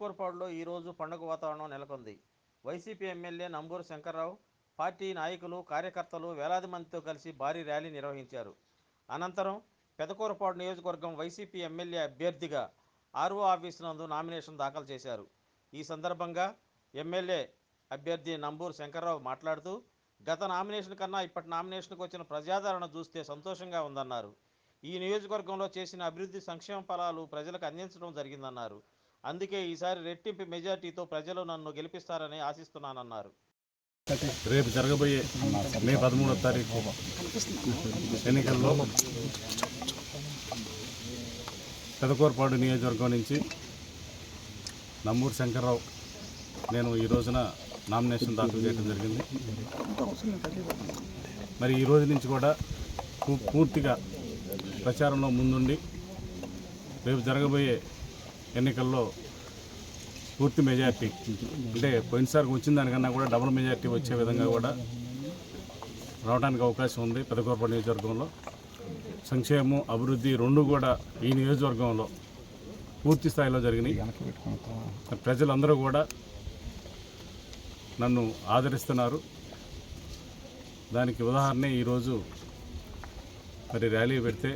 పెదకూరపాడులో ఈరోజు పండుగ వాతావరణం నెలకొంది. వైసీపీ ఎమ్మెల్యే నంబూరు శంకర్రావు, పార్టీ నాయకులు, కార్యకర్తలు వేలాది మందితో కలిసి భారీ ర్యాలీ నిర్వహించారు. అనంతరం పెదకూరపాడు నియోజకవర్గం వైసీపీ ఎమ్మెల్యే అభ్యర్థిగా ఆర్ఓ ఆఫీసు నందు నామినేషన్ దాఖలు చేశారు. ఈ సందర్భంగా ఎమ్మెల్యే అభ్యర్థి నంబూరు శంకర్రావు మాట్లాడుతూ, గత నామినేషన్ కన్నా ఇప్పటి నామినేషన్కు వచ్చిన ప్రజాదరణ చూస్తే సంతోషంగా ఉందన్నారు. ఈ నియోజకవర్గంలో చేసిన అభివృద్ధి సంక్షేమ ఫలాలు ప్రజలకు అందించడం జరిగిందన్నారు. అందుకే ఈసారి రెట్టింపు మెజార్టీతో ప్రజలు నన్ను గెలిపిస్తారని ఆశిస్తున్నానన్నారు. రేపు జరగబోయే మే 13వ తారీఖు ఎన్నికల్లో పెదకూరపాడు నియోజకవర్గం నుంచి నంబూరు శంకర్రావు నేను ఈ రోజున నామినేషన్ దాఖలు చేయడం జరిగింది. మరి ఈ రోజు నుంచి కూడా పూర్తిగా ప్రచారంలో ముందుండి రేపు జరగబోయే ఎన్నికల్లో పూర్తి మెజార్టీ అంటే పోయినసారికి వచ్చిన దానికన్నా కూడా డబుల్ మెజార్టీ వచ్చే విధంగా కూడా రావడానికి అవకాశం ఉంది. పెదకూరపాడు నియోజకవర్గంలో సంక్షేమం, అభివృద్ధి రెండు కూడా ఈ నియోజకవర్గంలో పూర్తి స్థాయిలో జరిగినాయి. ప్రజలందరూ కూడా నన్ను ఆదరిస్తున్నారు. దానికి ఉదాహరణ ఈరోజు మరి ర్యాలీ పెడితే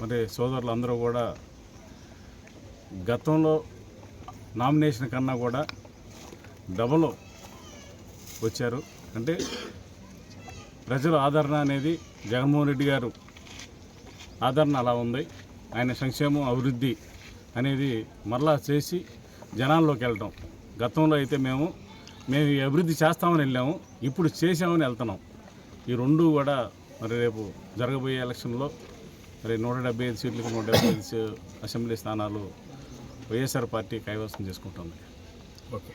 మరి సోదరులు అందరూ కూడా గతంలో నామినేషన్ కన్నా కూడా డబల్ వచ్చారు. అంటే ప్రజల ఆదరణ అనేది జగన్మోహన్ రెడ్డి గారు ఆదరణ అలా ఉంది. ఆయన సంక్షేమం, అభివృద్ధి అనేది మరలా చేసి జనాల్లోకి వెళ్ళటం. గతంలో అయితే మేము ఈ అభివృద్ధి చేస్తామని వెళ్ళాము, ఇప్పుడు చేసామని వెళ్తున్నాం. ఈ రెండు కూడా మరి రేపు జరగబోయే ఎలక్షన్లో మరి 175 సీట్లకు 175 అసెంబ్లీ స్థానాలు వైఎస్ఆర్ పార్టీ కైవసం చేసుకుంటుంది. ఓకే.